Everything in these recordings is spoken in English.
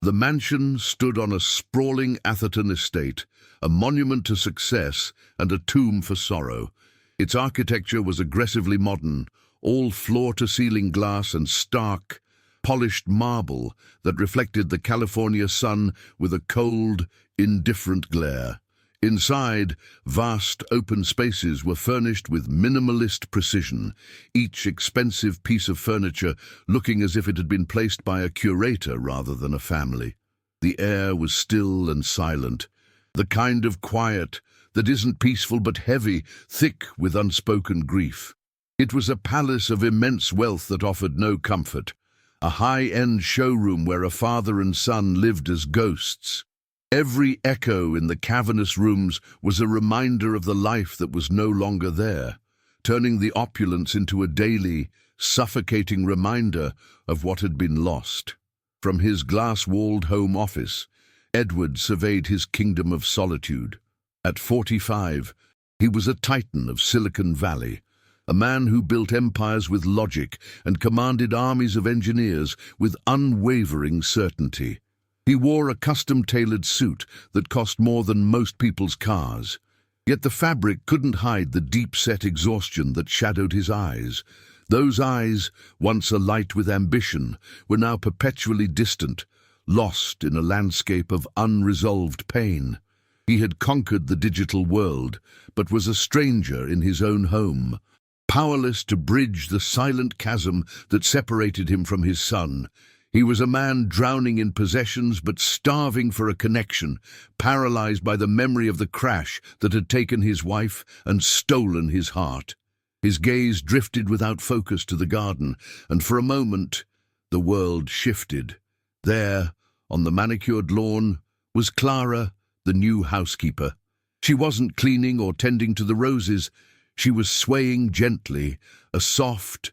The mansion stood on a sprawling Atherton estate, a monument to success and a tomb for sorrow. Its architecture was aggressively modern, all floor-to-ceiling glass and stark, polished marble that reflected the California sun with a cold, indifferent glare. Inside, vast open spaces were furnished with minimalist precision, each expensive piece of furniture looking as if it had been placed by a curator rather than a family. The air was still and silent, the kind of quiet that isn't peaceful but heavy, thick with unspoken grief. It was a palace of immense wealth that offered no comfort, a high-end showroom where a father and son lived as ghosts. Every echo in the cavernous rooms was a reminder of the life that was no longer there, turning the opulence into a daily, suffocating reminder of what had been lost. From his glass-walled home office, Edward surveyed his kingdom of solitude. At 45, he was a titan of Silicon Valley, a man who built empires with logic and commanded armies of engineers with unwavering certainty. He wore a custom-tailored suit that cost more than most people's cars. Yet the fabric couldn't hide the deep-set exhaustion that shadowed his eyes. Those eyes, once alight with ambition, were now perpetually distant, lost in a landscape of unresolved pain. He had conquered the digital world, but was a stranger in his own home, powerless to bridge the silent chasm that separated him from his son. He was a man drowning in possessions but starving for a connection, paralyzed by the memory of the crash that had taken his wife and stolen his heart. His gaze drifted without focus to the garden, and for a moment the world shifted. There, on the manicured lawn, was Clara, the new housekeeper. She wasn't cleaning or tending to the roses. She was swaying gently, a soft,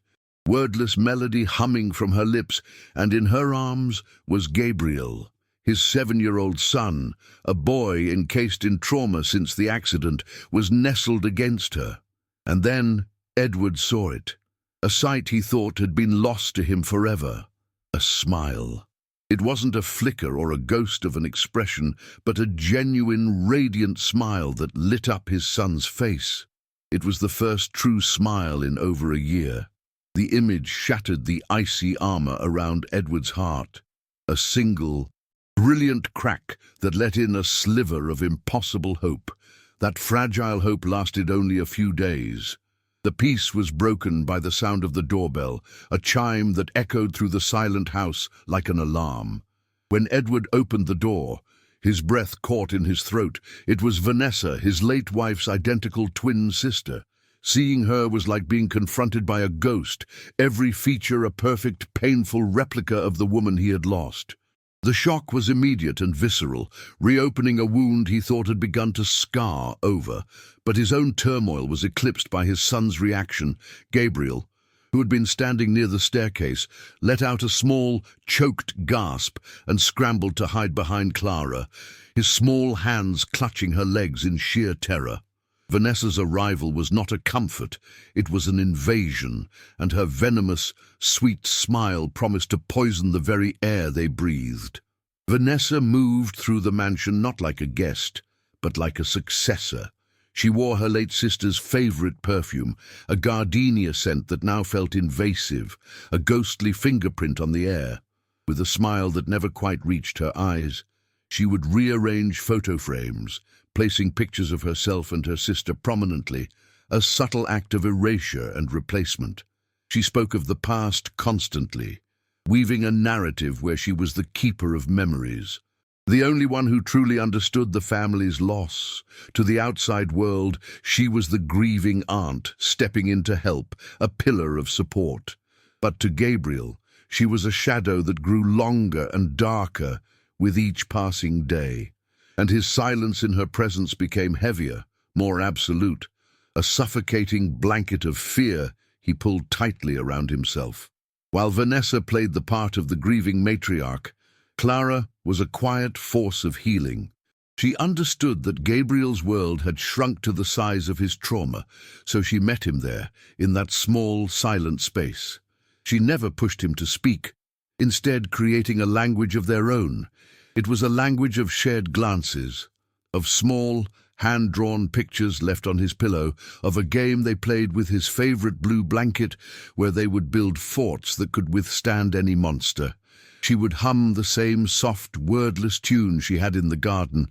wordless melody humming from her lips, and in her arms was Gabriel, his 7-year-old son, a boy encased in trauma since the accident, was nestled against her. And then Edward saw it, a sight he thought had been lost to him forever, a smile. It wasn't a flicker or a ghost of an expression, but a genuine, radiant smile that lit up his son's face. It was the first true smile in over a year. The image shattered the icy armor around Edward's heart, a single, brilliant crack that let in a sliver of impossible hope. That fragile hope lasted only a few days. The peace was broken by the sound of the doorbell, a chime that echoed through the silent house like an alarm. When Edward opened the door, his breath caught in his throat. It was Vanessa, his late wife's identical twin sister. Seeing her was like being confronted by a ghost, every feature a perfect, painful replica of the woman he had lost. The shock was immediate and visceral, reopening a wound he thought had begun to scar over. But his own turmoil was eclipsed by his son's reaction. Gabriel, who had been standing near the staircase, let out a small, choked gasp and scrambled to hide behind Clara, his small hands clutching her legs in sheer terror. Vanessa's arrival was not a comfort, it was an invasion, and her venomous, sweet smile promised to poison the very air they breathed. Vanessa moved through the mansion not like a guest, but like a successor. She wore her late sister's favorite perfume, a gardenia scent that now felt invasive, a ghostly fingerprint on the air. With a smile that never quite reached her eyes, she would rearrange photo frames, placing pictures of herself and her sister prominently, a subtle act of erasure and replacement. She spoke of the past constantly, weaving a narrative where she was the keeper of memories, the only one who truly understood the family's loss. To the outside world, she was the grieving aunt, stepping in to help, a pillar of support. But to Gabriel, she was a shadow that grew longer and darker with each passing day. And his silence in her presence became heavier, more absolute, a suffocating blanket of fear he pulled tightly around himself. While Vanessa played the part of the grieving matriarch, Clara was a quiet force of healing. She understood that Gabriel's world had shrunk to the size of his trauma, so she met him there, in that small, silent space. She never pushed him to speak. instead creating a language of their own. It was a language of shared glances, of small, hand-drawn pictures left on his pillow, of a game they played with his favorite blue blanket where they would build forts that could withstand any monster. She would hum the same soft, wordless tune she had in the garden,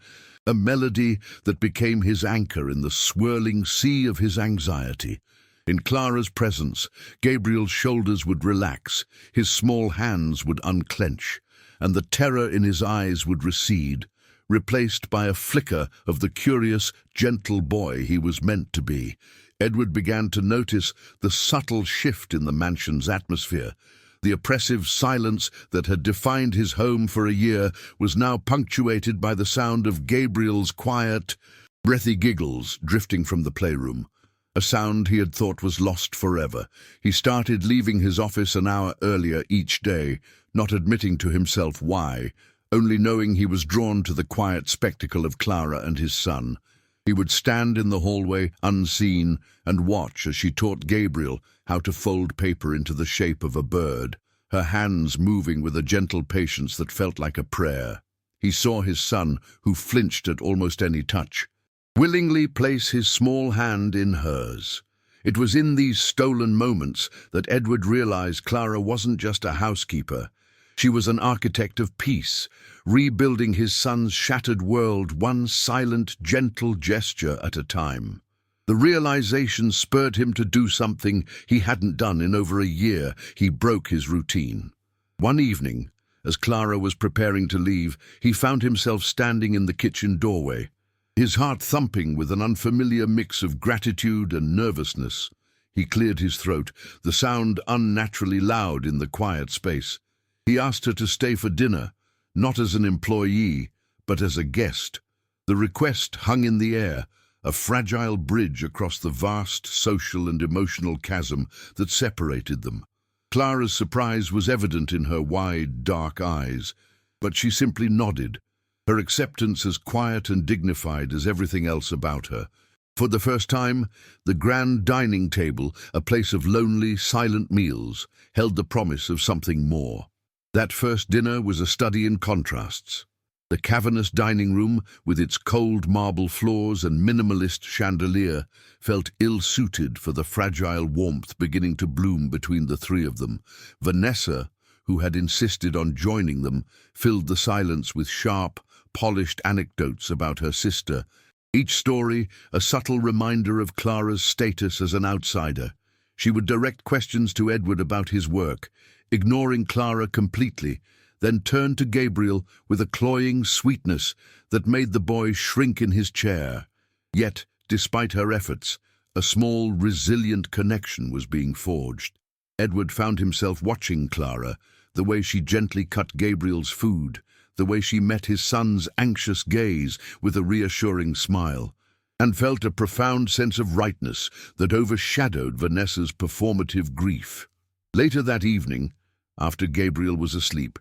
a melody that became his anchor in the swirling sea of his anxiety. In Clara's presence, Gabriel's shoulders would relax, his small hands would unclench, and the terror in his eyes would recede, replaced by a flicker of the curious, gentle boy he was meant to be. Edward began to notice the subtle shift in the mansion's atmosphere. The oppressive silence that had defined his home for a year was now punctuated by the sound of Gabriel's quiet, breathy giggles drifting from the playroom, a sound he had thought was lost forever. He started leaving his office an hour earlier each day, not admitting to himself why, only knowing he was drawn to the quiet spectacle of Clara and his son. He would stand in the hallway, unseen, and watch as she taught Gabriel how to fold paper into the shape of a bird, her hands moving with a gentle patience that felt like a prayer. He saw his son, who flinched at almost any touch, willingly place his small hand in hers. It was in these stolen moments that Edward realized Clara wasn't just a housekeeper. She was an architect of peace, rebuilding his son's shattered world one silent, gentle gesture at a time. The realization spurred him to do something he hadn't done in over a year. He broke his routine. One evening, as Clara was preparing to leave, he found himself standing in the kitchen doorway, his heart thumping with an unfamiliar mix of gratitude and nervousness. He cleared his throat, the sound unnaturally loud in the quiet space. He asked her to stay for dinner, not as an employee, but as a guest. The request hung in the air, a fragile bridge across the vast social and emotional chasm that separated them. Clara's surprise was evident in her wide, dark eyes, but she simply nodded, her acceptance as quiet and dignified as everything else about her. For the first time, the grand dining table, a place of lonely, silent meals, held the promise of something more. That first dinner was a study in contrasts. The cavernous dining room, with its cold marble floors and minimalist chandelier, felt ill-suited for the fragile warmth beginning to bloom between the three of them. Vanessa, who had insisted on joining them, filled the silence with sharp, polished anecdotes about her sister, each story a subtle reminder of Clara's status as an outsider. She would direct questions to Edward about his work, ignoring Clara completely, then turned to Gabriel with a cloying sweetness that made the boy shrink in his chair. Yet, despite her efforts, a small, resilient connection was being forged. Edward found himself watching Clara, the way she gently cut Gabriel's food, the way she met his son's anxious gaze with a reassuring smile, and felt a profound sense of rightness that overshadowed Vanessa's performative grief. Later that evening, after Gabriel was asleep,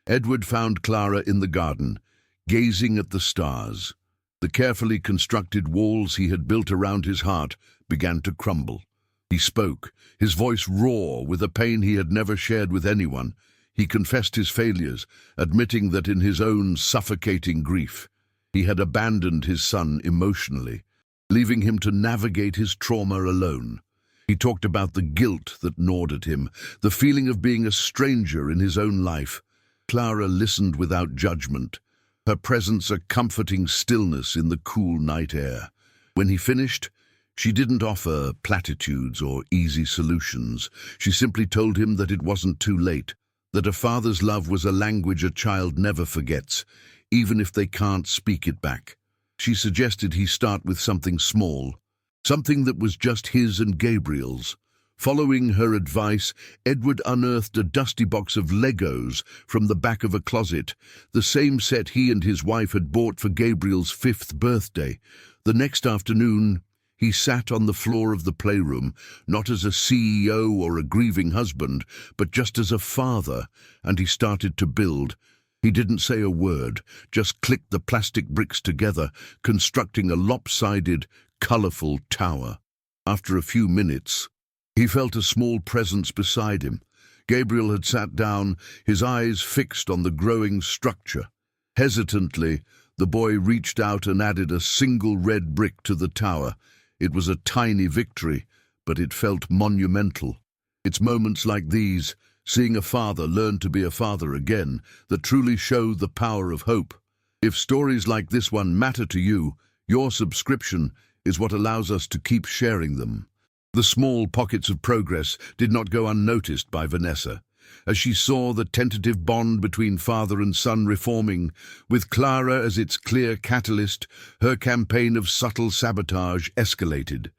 Edward found Clara in the garden, gazing at the stars. The carefully constructed walls he had built around his heart began to crumble. He spoke, his voice raw with a pain he had never shared with anyone. He confessed his failures, admitting that in his own suffocating grief, he had abandoned his son emotionally, leaving him to navigate his trauma alone. He talked about the guilt that gnawed at him, the feeling of being a stranger in his own life. Clara listened without judgment, her presence a comforting stillness in the cool night air. When he finished, she didn't offer platitudes or easy solutions. She simply told him that it wasn't too late, that a father's love was a language a child never forgets, even if they can't speak it back. She suggested he start with something small, something that was just his and Gabriel's. Following her advice, Edward unearthed a dusty box of Legos from the back of a closet, the same set he and his wife had bought for Gabriel's 5th birthday. The next afternoon, he sat on the floor of the playroom, not as a CEO or a grieving husband, but just as a father, and he started to build. He didn't say a word, just clicked the plastic bricks together, constructing a lopsided, colorful tower. After a few minutes, he felt a small presence beside him. Gabriel had sat down, his eyes fixed on the growing structure. Hesitantly, the boy reached out and added a single red brick to the tower. It was a tiny victory, but it felt monumental. It's moments like these, seeing a father learn to be a father again, that truly show the power of hope. If stories like this one matter to you, your subscription is what allows us to keep sharing them. The small pockets of progress did not go unnoticed by Vanessa, as she saw the tentative bond between father and son reforming. With Clara as its clear catalyst, her campaign of subtle sabotage escalated.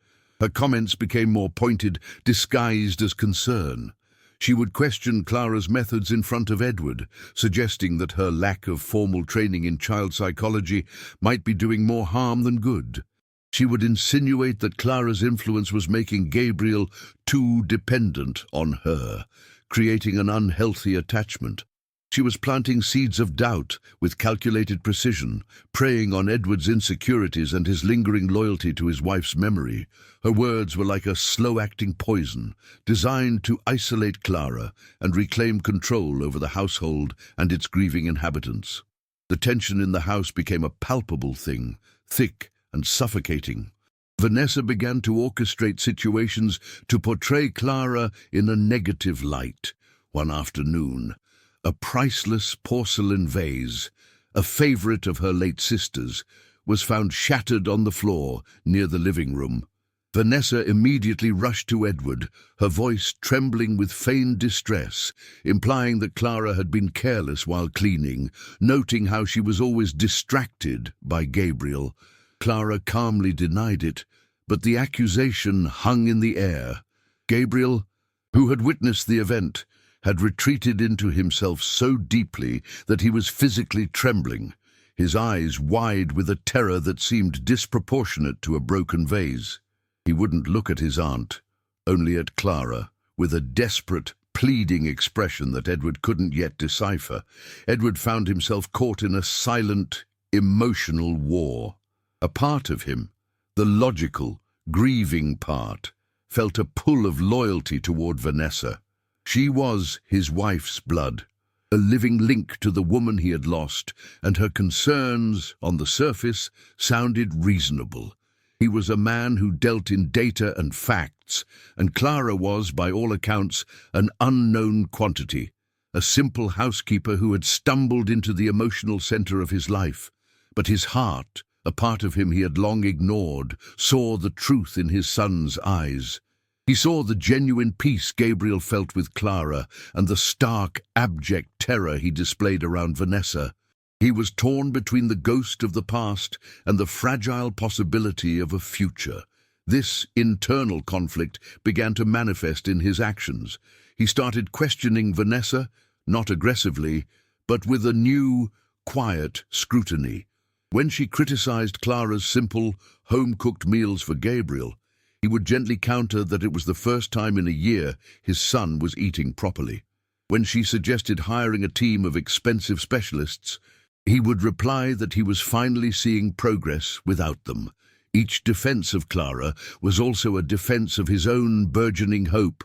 Her comments became more pointed, disguised as concern. She would question Clara's methods in front of Edward, suggesting that her lack of formal training in child psychology might be doing more harm than good. She would insinuate that Clara's influence was making Gabriel too dependent on her, creating an unhealthy attachment. She was planting seeds of doubt with calculated precision, preying on Edward's insecurities and his lingering loyalty to his wife's memory. Her words were like a slow-acting poison, designed to isolate Clara and reclaim control over the household and its grieving inhabitants. The tension in the house became a palpable thing, thick and suffocating. Vanessa began to orchestrate situations to portray Clara in a negative light. One afternoon, a priceless porcelain vase, a favorite of her late sister's, was found shattered on the floor near the living room. Vanessa immediately rushed to Edward, her voice trembling with feigned distress, implying that Clara had been careless while cleaning, noting how she was always distracted by Gabriel. Clara calmly denied it, but the accusation hung in the air. Gabriel, who had witnessed the event, had retreated into himself so deeply that he was physically trembling, his eyes wide with a terror that seemed disproportionate to a broken vase. He wouldn't look at his aunt, only at Clara, with a desperate, pleading expression that Edward couldn't yet decipher. Edward found himself caught in a silent, emotional war. A part of him, the logical, grieving part, felt a pull of loyalty toward Vanessa. She was his wife's blood, a living link to the woman he had lost, and her concerns, on the surface, sounded reasonable. He was a man who dealt in data and facts, and Clara was, by all accounts, an unknown quantity, a simple housekeeper who had stumbled into the emotional center of his life. But his heart, a part of him he had long ignored, saw the truth in his son's eyes. He saw the genuine peace Gabriel felt with Clara and the stark, abject terror he displayed around Vanessa. He was torn between the ghost of the past and the fragile possibility of a future. This internal conflict began to manifest in his actions. He started questioning Vanessa, not aggressively, but with a new, quiet scrutiny. When she criticized Clara's simple, home-cooked meals for Gabriel, he would gently counter that it was the first time in a year his son was eating properly. When she suggested hiring a team of expensive specialists, he would reply that he was finally seeing progress without them. Each defense of Clara was also a defense of his own burgeoning hope,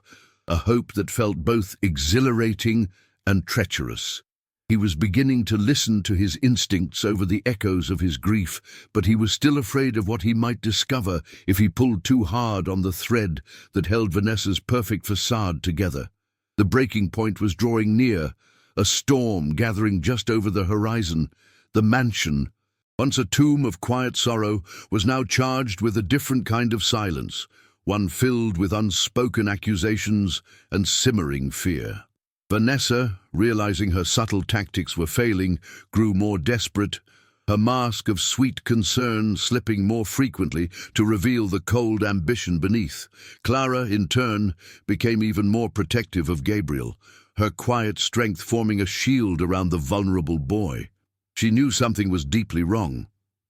a hope that felt both exhilarating and treacherous. He was beginning to listen to his instincts over the echoes of his grief, but he was still afraid of what he might discover if he pulled too hard on the thread that held Vanessa's perfect facade together. The breaking point was drawing near, a storm gathering just over the horizon. The mansion, once a tomb of quiet sorrow, was now charged with a different kind of silence, one filled with unspoken accusations and simmering fear. Vanessa, realizing her subtle tactics were failing, grew more desperate, her mask of sweet concern slipping more frequently to reveal the cold ambition beneath. Clara, in turn, became even more protective of Gabriel, her quiet strength forming a shield around the vulnerable boy. She knew something was deeply wrong,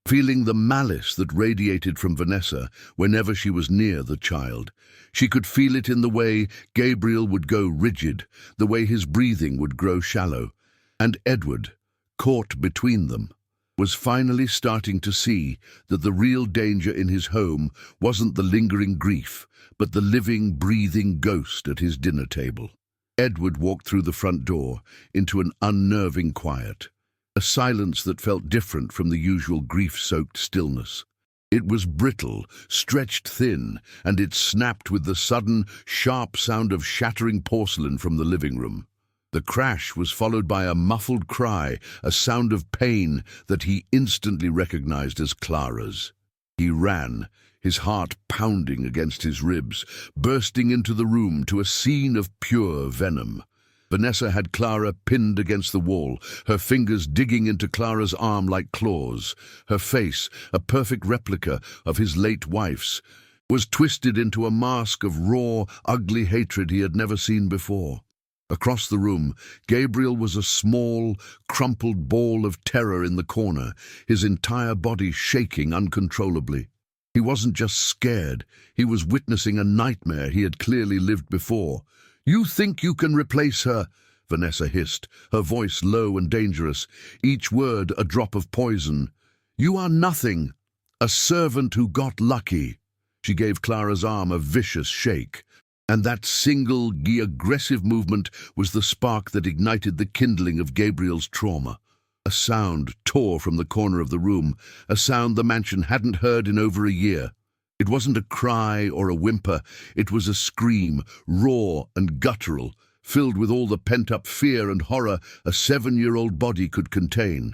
feeling the malice that radiated from Vanessa whenever she was near the child. She could feel it in the way Gabriel would go rigid, the way his breathing would grow shallow. And Edward, caught between them, was finally starting to see that the real danger in his home wasn't the lingering grief, but the living, breathing ghost at his dinner table. Edward walked through the front door into an unnerving quiet, a silence that felt different from the usual grief-soaked stillness. It was brittle, stretched thin, and it snapped with the sudden, sharp sound of shattering porcelain from the living room. The crash was followed by a muffled cry, a sound of pain that he instantly recognized as Clara's. He ran, his heart pounding against his ribs, bursting into the room to a scene of pure venom. Vanessa had Clara pinned against the wall, her fingers digging into Clara's arm like claws. Her face, a perfect replica of his late wife's, was twisted into a mask of raw, ugly hatred he had never seen before. Across the room, Gabriel was a small, crumpled ball of terror in the corner, his entire body shaking uncontrollably. He wasn't just scared, he was witnessing a nightmare he had clearly lived before. "You think you can replace her?" Vanessa hissed, her voice low and dangerous, each word a drop of poison. "You are nothing, a servant who got lucky." She gave Clara's arm a vicious shake, and that single, aggressive movement was the spark that ignited the kindling of Gabriel's trauma. A sound tore from the corner of the room, a sound the mansion hadn't heard in over a year. It wasn't a cry or a whimper, it was a scream, raw and guttural, filled with all the pent-up fear and horror a 7-year-old body could contain.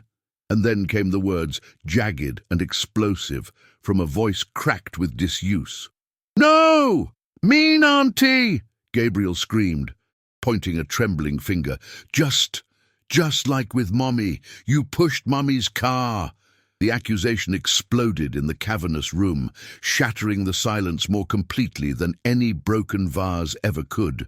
And then came the words, jagged and explosive, from a voice cracked with disuse. "No! Mean auntie!" Gabriel screamed, pointing a trembling finger. Just like with Mommy. You pushed Mommy's car." The accusation exploded in the cavernous room, shattering the silence more completely than any broken vase ever could.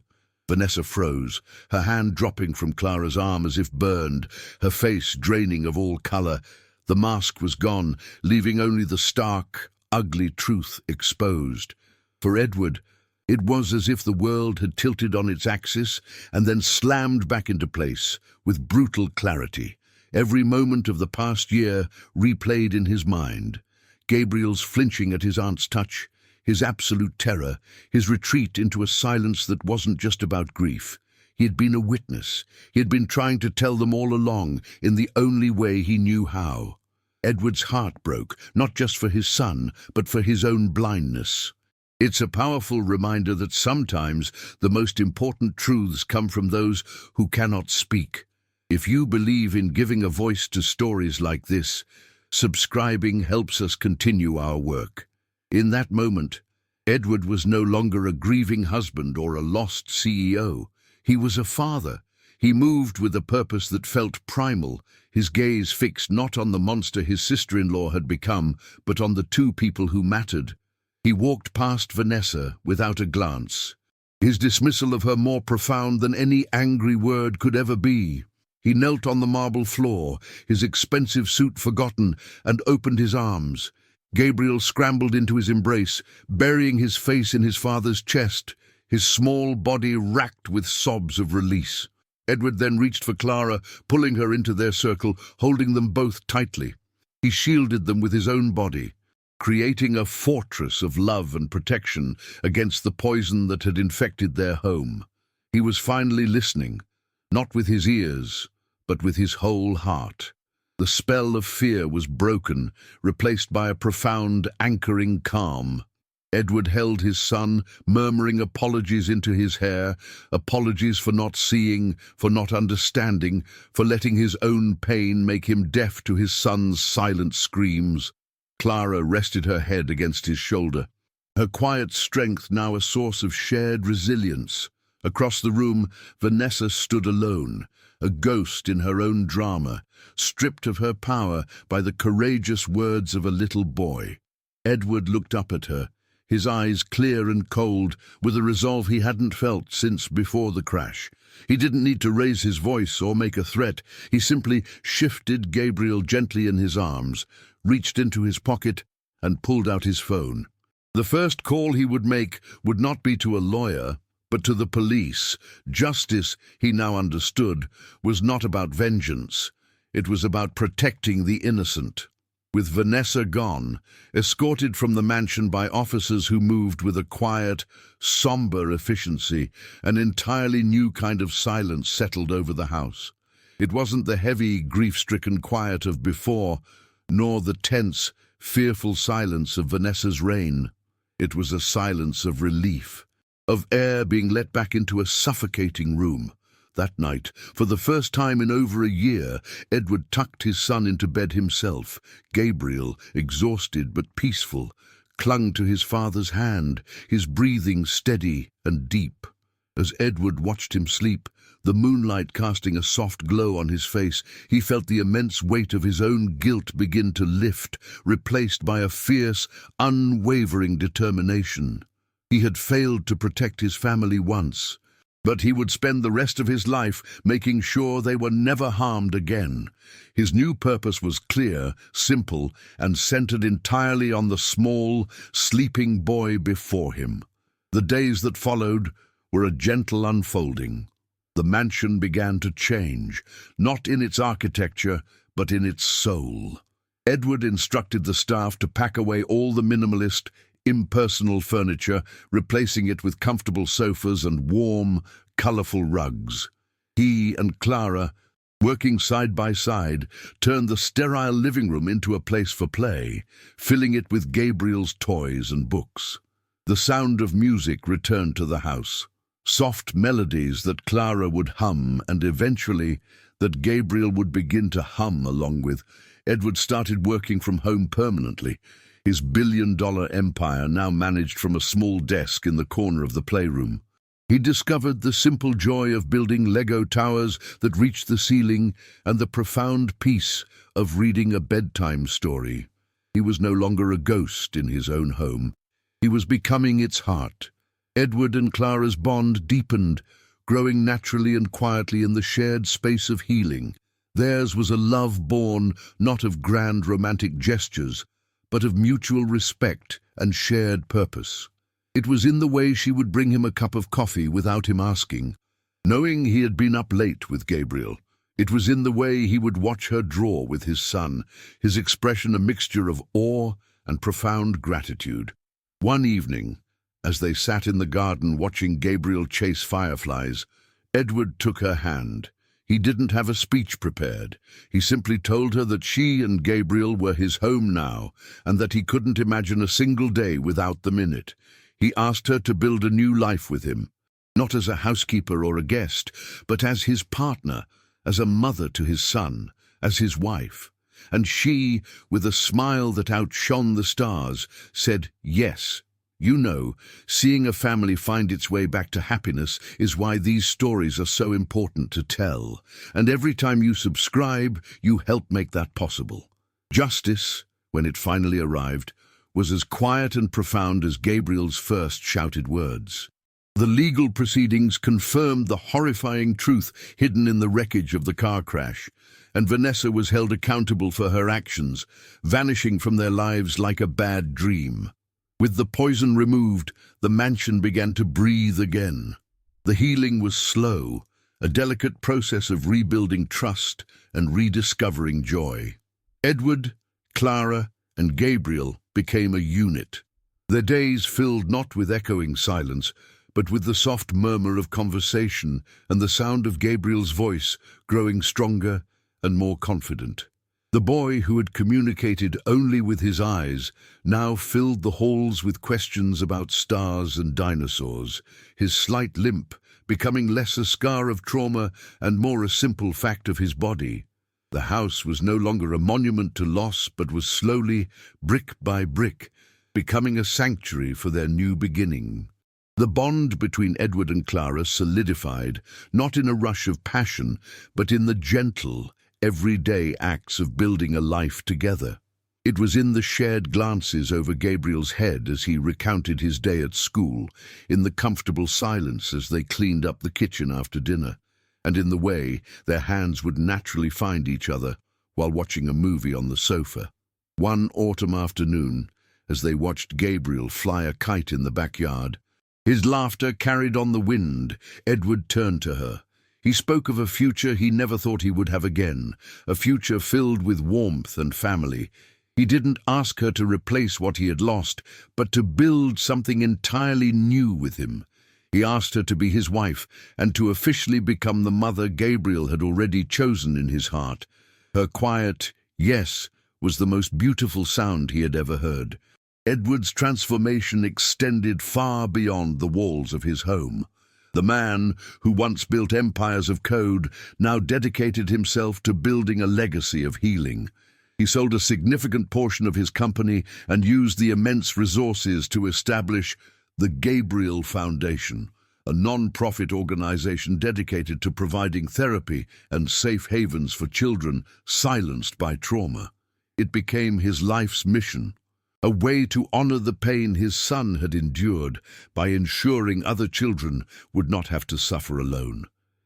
Vanessa froze, her hand dropping from Clara's arm as if burned, her face draining of all color. The mask was gone, leaving only the stark, ugly truth exposed. For Edward, it was as if the world had tilted on its axis and then slammed back into place with brutal clarity. Every moment of the past year replayed in his mind. Gabriel's flinching at his aunt's touch, his absolute terror, his retreat into a silence that wasn't just about grief. He had been a witness. He had been trying to tell them all along in the only way he knew how. Edward's heart broke, not just for his son, but for his own blindness. It's a powerful reminder that sometimes the most important truths come from those who cannot speak. If you believe in giving a voice to stories like this, subscribing helps us continue our work. In that moment, Edward was no longer a grieving husband or a lost CEO. He was a father. He moved with a purpose that felt primal, his gaze fixed not on the monster his sister-in-law had become, but on the two people who mattered. He walked past Vanessa without a glance, his dismissal of her more profound than any angry word could ever be. He knelt on the marble floor, his expensive suit forgotten, and opened his arms. Gabriel scrambled into his embrace, burying his face in his father's chest, his small body racked with sobs of release. Edward then reached for Clara, pulling her into their circle, holding them both tightly. He shielded them with his own body, creating a fortress of love and protection against the poison that had infected their home. He was finally listening, not with his ears, but with his whole heart. The spell of fear was broken, replaced by a profound, anchoring calm. Edward held his son, murmuring apologies into his hair, apologies for not seeing, for not understanding, for letting his own pain make him deaf to his son's silent screams. Clara rested her head against his shoulder, her quiet strength now a source of shared resilience. Across the room, Vanessa stood alone, a ghost in her own drama, stripped of her power by the courageous words of a little boy. Edward looked up at her, his eyes clear and cold, with a resolve he hadn't felt since before the crash. He didn't need to raise his voice or make a threat. He simply shifted Gabriel gently in his arms, reached into his pocket, and pulled out his phone. The first call he would make would not be to a lawyer, but to the police. Justice, he now understood, was not about vengeance. It was about protecting the innocent. With Vanessa gone, escorted from the mansion by officers who moved with a quiet, somber efficiency, an entirely new kind of silence settled over the house. It wasn't the heavy, grief-stricken quiet of before, nor the tense, fearful silence of Vanessa's reign. It was a silence of relief, of air being let back into a suffocating room. That night, for the first time in over a year, Edward tucked his son into bed himself. Gabriel, exhausted but peaceful, clung to his father's hand, his breathing steady and deep. As Edward watched him sleep, the moonlight casting a soft glow on his face, he felt the immense weight of his own guilt begin to lift, replaced by a fierce, unwavering determination. He had failed to protect his family once, but he would spend the rest of his life making sure they were never harmed again. His new purpose was clear, simple, and centered entirely on the small, sleeping boy before him. The days that followed were a gentle unfolding. The mansion began to change, not in its architecture, but in its soul. Edward instructed the staff to pack away all the minimalist, impersonal furniture, replacing it with comfortable sofas and warm, colorful rugs. He and Clara, working side by side, turned the sterile living room into a place for play, filling it with Gabriel's toys and books. The sound of music returned to the house, soft melodies that Clara would hum and eventually that Gabriel would begin to hum along with. Edward started working from home permanently, his billion-dollar empire now managed from a small desk in the corner of the playroom. He discovered the simple joy of building Lego towers that reached the ceiling and the profound peace of reading a bedtime story. He was no longer a ghost in his own home. He was becoming its heart. Edward and Clara's bond deepened, growing naturally and quietly in the shared space of healing. Theirs was a love born not of grand romantic gestures, but of mutual respect and shared purpose. It was in the way she would bring him a cup of coffee without him asking, knowing he had been up late with Gabriel. It was in the way he would watch her draw with his son, his expression a mixture of awe and profound gratitude. One evening, as they sat in the garden watching Gabriel chase fireflies, Edward took her hand. He didn't have a speech prepared. He simply told her that she and Gabriel were his home now, and that he couldn't imagine a single day without them in it. He asked her to build a new life with him, not as a housekeeper or a guest, but as his partner, as a mother to his son, as his wife. And she, with a smile that outshone the stars, said yes. You know, seeing a family find its way back to happiness is why these stories are so important to tell. And every time you subscribe, you help make that possible. Justice, when it finally arrived, was as quiet and profound as Gabriel's first shouted words. The legal proceedings confirmed the horrifying truth hidden in the wreckage of the car crash, and Vanessa was held accountable for her actions, vanishing from their lives like a bad dream. With the poison removed, the mansion began to breathe again. The healing was slow, a delicate process of rebuilding trust and rediscovering joy. Edward, Clara, and Gabriel became a unit. Their days filled not with echoing silence, but with the soft murmur of conversation and the sound of Gabriel's voice growing stronger and more confident. The boy who had communicated only with his eyes now filled the halls with questions about stars and dinosaurs, his slight limp becoming less a scar of trauma and more a simple fact of his body. The house was no longer a monument to loss, but was slowly, brick by brick, becoming a sanctuary for their new beginning. The bond between Edward and Clara solidified, not in a rush of passion, but in the gentle, everyday acts of building a life together. It was in the shared glances over Gabriel's head as he recounted his day at school, in the comfortable silence as they cleaned up the kitchen after dinner, and in the way their hands would naturally find each other while watching a movie on the sofa. One autumn afternoon, as they watched Gabriel fly a kite in the backyard, his laughter carried on the wind, Edward turned to her. He spoke of a future he never thought he would have again, a future filled with warmth and family. He didn't ask her to replace what he had lost, but to build something entirely new with him. He asked her to be his wife and to officially become the mother Gabriel had already chosen in his heart. Her quiet yes was the most beautiful sound he had ever heard. Edward's transformation extended far beyond the walls of his home. The man, who once built empires of code, now dedicated himself to building a legacy of healing. He sold a significant portion of his company and used the immense resources to establish the Gabriel Foundation, a non-profit organization dedicated to providing therapy and safe havens for children silenced by trauma. It became his life's mission, a way to honor the pain his son had endured by ensuring other children would not have to suffer alone.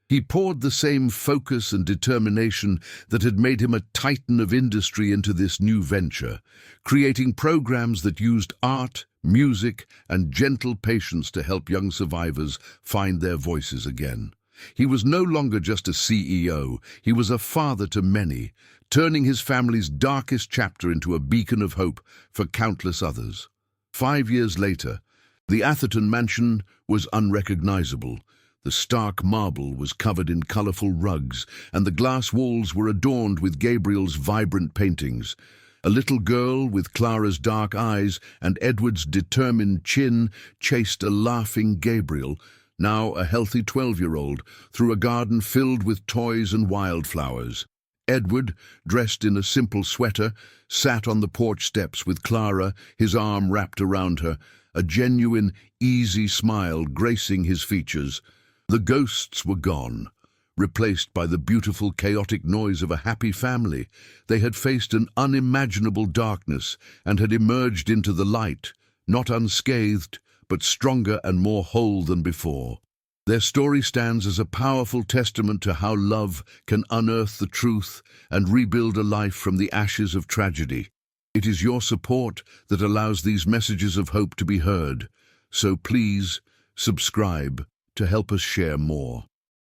He poured the same focus and determination that had made him a titan of industry into this new venture, creating programs that used art, music, and gentle patience to help young survivors find their voices again. He was no longer just a CEO, he was a father to many, turning his family's darkest chapter into a beacon of hope for countless others. 5 years later, the Atherton mansion was unrecognizable. The stark marble was covered in colorful rugs, and the glass walls were adorned with Gabriel's vibrant paintings. A little girl with Clara's dark eyes and Edward's determined chin chased a laughing Gabriel, now a healthy 12-year-old, through a garden filled with toys and wildflowers. Edward, dressed in a simple sweater, sat on the porch steps with Clara, his arm wrapped around her, a genuine, easy smile gracing his features. The ghosts were gone, replaced by the beautiful, chaotic noise of a happy family. They had faced an unimaginable darkness and had emerged into the light, not unscathed, but stronger and more whole than before. Their story stands as a powerful testament to how love can unearth the truth and rebuild a life from the ashes of tragedy. It is your support that allows these messages of hope to be heard, so please subscribe to help us share more.